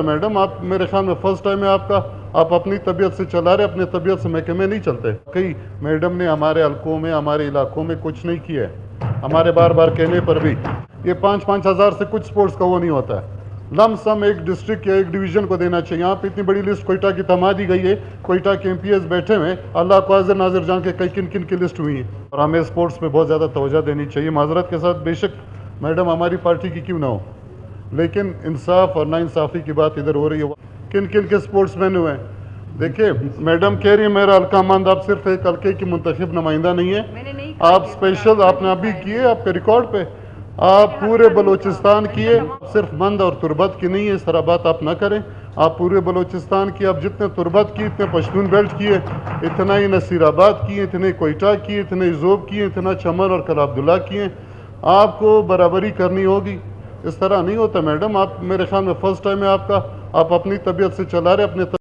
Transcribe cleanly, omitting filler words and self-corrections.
Madam आप मेरे ख्याल में फर्स्ट टाइम है आपका, आप अपनी तबीयत से चला रहे, अपनी तबीयत से महकमे नहीं चलते। कई मैडम ने हमारे हलकों में, हमारे इलाकों में कुछ नहीं किया है, हमारे बार बार कहने पर भी। ये 5-5 हज़ार से कुछ स्पोर्ट्स का वो नहीं होता है। लम सम एक डिस्ट्रिक्ट या एक डिवीज़न को देना चाहिए। यहाँ पे इतनी बड़ी लिस्ट कोयटा की थमा दी गई है, कोयटा के MPs बैठे हुए, अल्लाह को हाज़िर नाज़िर जान के कई किन किन की लिस्ट हुई है। और हमें स्पोर्ट्स पे बहुत ज़्यादा तवज्जो देनी चाहिए। माजरत के साथ, बेशक मैडम हमारी पार्टी की क्यों ना हो, लेकिन इंसाफ और नाइंसाफ़ी की बात इधर हो रही है। किन किन के स्पोर्ट्समैन हुए हैं देखिए, मैडम कह रही है मेरा हल्का मंद, आप सिर्फ एक हल्के की मुंतखब नुमाइंदा नहीं है, आप स्पेशल, आपने अभी किए, आपके रिकॉर्ड पे आप पूरे बलूचिस्तान किए, सिर्फ मंद और तुरबत की नहीं है, इस तरह बात आप ना करें। आप पूरे बलूचिस्तान की, आप जितने तुरबत की, इतने पश्तून बेल्ट किए, इतना ही नसीराबाद किए, इतने कोयटा किए, इतने ज़ोब किए, इतना चमन और कला अब्दुल्ला किए। आपको बराबरी करनी होगी, इस तरह नहीं होता मैडम। आप मेरे ख्याल में फर्स्ट टाइम है आपका, आप अपनी तबीयत से चला रहे, अपने